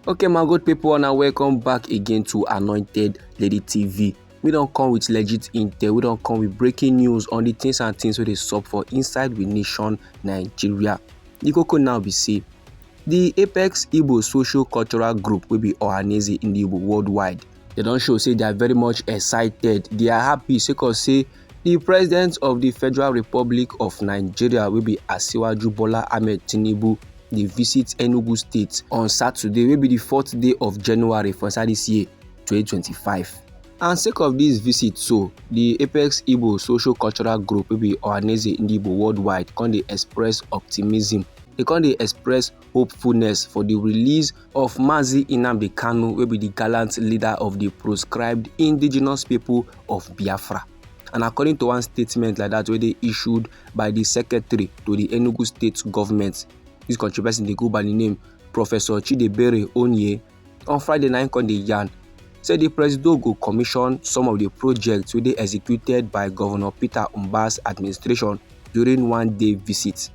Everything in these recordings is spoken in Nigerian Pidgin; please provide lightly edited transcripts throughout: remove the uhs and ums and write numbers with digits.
Okay, my good people, and welcome back again to Anointed Lady TV. We don't come with legit intel, we don't come with breaking news on the things and things where they sup for inside the nation Nigeria. The koko now be say the Apex Igbo social cultural group will be Ohaneze Ndigbo worldwide. They don't show say they are very much excited. They are happy because say the president of the Federal Republic of Nigeria will be Asiwaju Bola Ahmed Tinubu. They visit Enugu State on Saturday, will be the 4th day of January for this year 2025. And sake of this visit, so the Apex Igbo social cultural group will be Ohaneze Ndigbo worldwide can they express optimism. They can they express hopefulness for the release of Mazi Nnamdi Kanu, will be the gallant leader of the proscribed indigenous people of Biafra. And according to one statement like that, where they issued by the secretary to the Enugu State government, this controversy they go by the name Professor Chidebere Onye, on Friday night on the yarn, said the president go commission some of the projects where they executed by Governor Peter Gbas administration during one-day visit.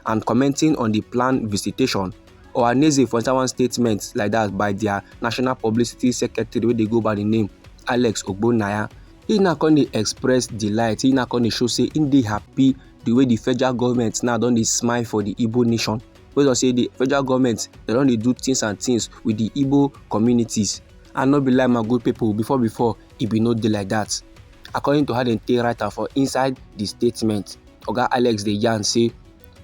And commenting on the planned visitation, Ohaneze for one statement like that by their national publicity secretary where they go by the name Alex Ogbonnaya, he not going to express delight, he not going to show say in they happy the way the federal government now don't they smile for the Igbo nation. Because say the federal government they don't do things and things with the Igbo communities. And not be like my good people before it be no day like that. According to how they take writer for inside the statement, Oga Alex the yarn say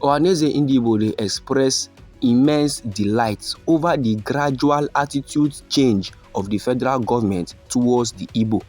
Ohaneze Ndigbo they express immense delight over the gradual attitude change of the federal government towards the Igbo.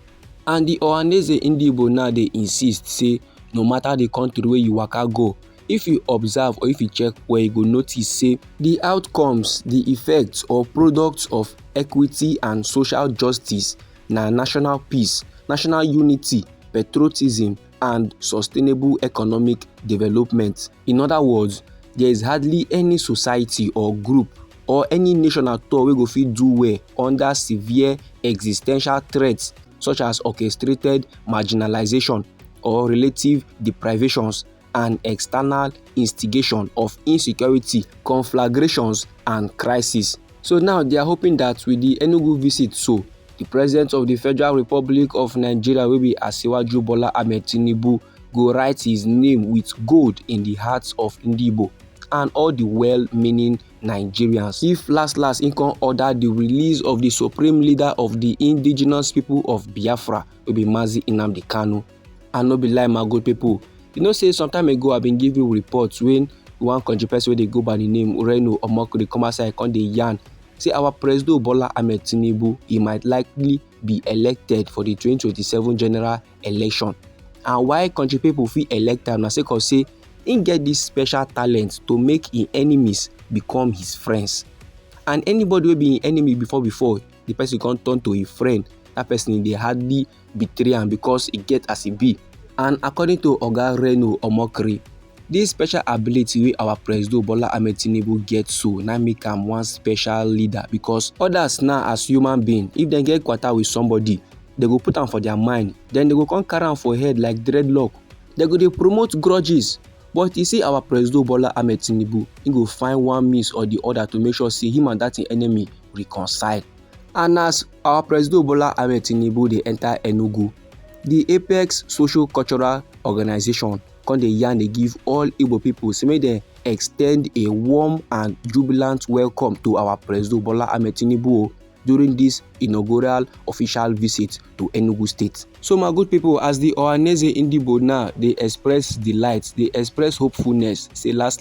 And the Ohaneze Ndigbo now they insist say no matter the country where you waka go, if you observe or if you check where you go notice say the outcomes, the effects or products of equity and social justice na national peace, national unity, patriotism and sustainable economic development. In other words, there is hardly any society or group or any nation at all wey go fit do well under severe existential threats such as orchestrated marginalization or relative deprivations and external instigation of insecurity, conflagrations and crisis. So now they are hoping that with the Enugu visit, so the president of the Federal Republic of Nigeria will be Asiwaju Bola Ahmed Tinubu go write his name with gold in the hearts of Ndigbo and all the well-meaning Nigerians. If last he can order the release of the supreme leader of the indigenous people of Biafra, will be Mazi Nnamdi Kanu. And no be lie my good people. You know say some time ago I've been giving you reports when one country person where they go by the name Reno Omoko, they come outside and they yarn. Say our president Bola Ahmed Tinubu, he might likely be elected for the 2027 general election. And why country people feel elected na sake of say he get this special talent to make his enemies become his friends. And anybody will be an enemy before the person can turn to a friend. That person they hardly betray him because he get as he be. And according to Oga Reno Omokri, this special ability wey our president Bola Ahmed Tinubu get so now make him one special leader, because others now as human being, if they get quarter with somebody, they go put am for their mind, then they go come carry am for head like dreadlock. They go dey promote grudges. But you see our president Bola Ahmed Tinubu, he go find one means or the other to make sure say him and that enemy reconcile. And as our president Bola Ahmed Tinubu they enter Enugu, the Apex Social Cultural Organization can they yarn they give all Igbo people so may they extend a warm and jubilant welcome to our president Bola Ahmed Tinubu during this inaugural official visit to Enugu State. So my good people, as the Ohaneze Ndigbo now they express delight, they express hopefulness, say last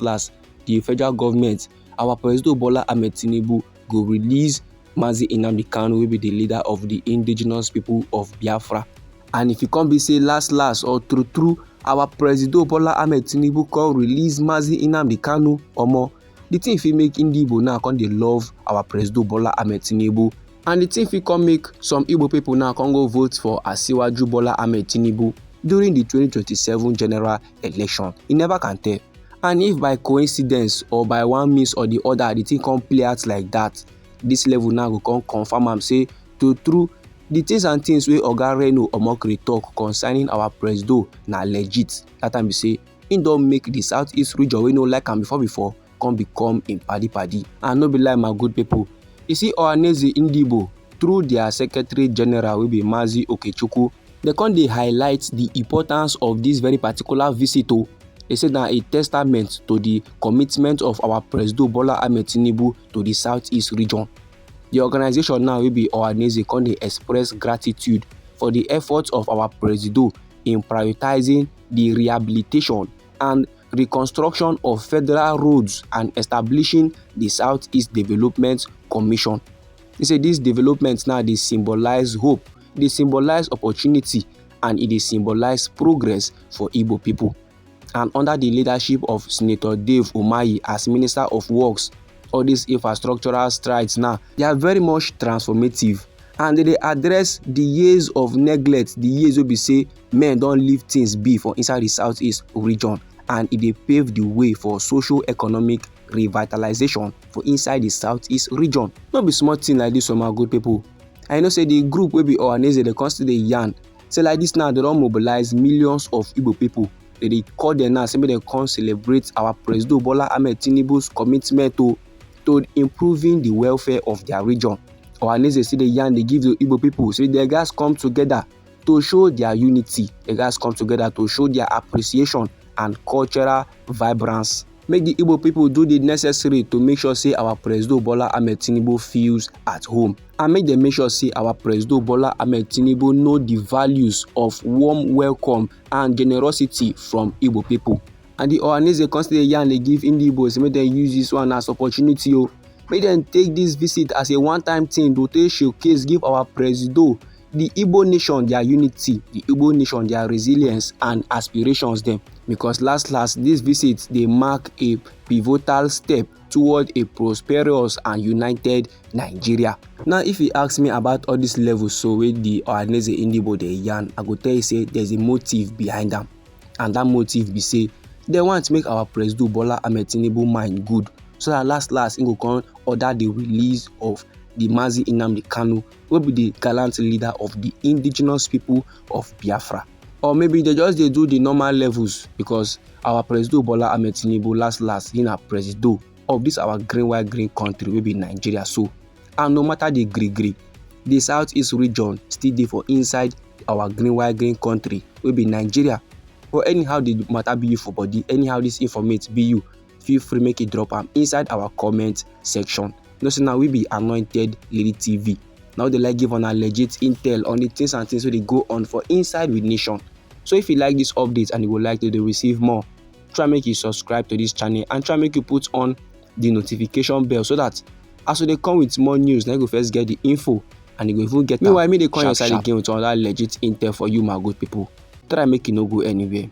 the federal government, our president Bola Ahmed Tinubu go release Mazi Nnamdi Kanu will be the leader of the indigenous people of Biafra. And if you can't be say last or true, our president Bola Ahmed Tinubu can release Mazi Nnamdi Kanu or more. The thing if we make Ndigbo now can they love our president Bola Ahmed Tinubu. And the thing if we can make some Igbo people now can go vote for Asiwaju Bola Ahmed Tinubu during the 2027 general election. You never can tell. And if by coincidence or by one means or the other the thing can play out like that, this level now go come confirm am say true the things and things wey Oga Reno Omokri talk concerning our president na legit. That time be say he don make the southeast region wey no like am before come become in paddy. And no be lie my good people, You see, Ohaneze Ndigbo, through their Secretary General wey be Mazi Okechukwu, they come dey highlight the importance of this very particular visit. They say na a testament to the commitment of our President Bola Ahmed Tinubu to the Southeast region. The organization now wey be Ohaneze come dey express gratitude for the efforts of our President in prioritizing the rehabilitation and reconstruction of federal roads and establishing the Southeast Development Commission. They say these developments now dey symbolize hope, dey symbolize opportunity, and it dey symbolize progress for Igbo people. And under the leadership of Senator Dave Umahi as Minister of Works, all these infrastructural strides now, they are very much transformative, and they address the years of neglect, the years wey be say men don leave things be for inside the Southeast region, and it dey pave the way for socio-economic revitalization for inside the Southeast region. No be small thing like this, my good people. I know say the group wey be Ohaneze, they come still dey yarn say like this now, they don mobilize millions of Igbo people. They dey call them now say make dem come celebrate our President Bola Ahmed Tinubu's commitment to improving the welfare of their region. Ohaneze still dey yarn, dey give the Igbo people say they gats come together to show their unity. They gats come together to show their appreciation and cultural vibrance. Make the Igbo people do the necessary to make sure say our President Bola Ahmed Tinubu feels at home, and make them make sure say our President Bola Ahmed Tinubu know the values of warm welcome and generosity from Igbo people. And the Ohaneze constantly yarn, they give Ndigbo say make them use this one as opportunity. Make them take this visit as a one-time thing to take showcase, give our President, the Igbo nation, their unity, the Igbo nation, their resilience and aspirations them. Because last this visit, they mark a pivotal step toward a prosperous and united Nigeria. Now, if you ask me about all these levels, so with the Ohaneze Ndigbo dey yarn, I go tell you say there's a motive behind them, and that motive be say they want to make our President Bola Ahmed Tinubu mind good, so that last he go come order the release of the Mazi Nnamdi will be the gallant leader of the indigenous people of Biafra. Or maybe they just dey do the normal levels, because our President Bola Ahmed Tinubu last he na president of this our green white green country wey be Nigeria. So, and no matter the gree, the Southeast region still dey for inside our green white green country wey be Nigeria. But anyhow the matter be you for body, anyhow this informate be you, feel free make it drop am inside our comment section. No, so now we be Anointed Lady TV. Now they like give on a legit intel on the things and things so they go on for inside with nation. So if you like this update and you would like to receive more, try make you subscribe to this channel and try make you put on the notification bell, so that as they come with more news, now you go first get the info and you go even get. Meanwhile, me they come inside again with another legit intel for you, my good people. Try make it no go anywhere.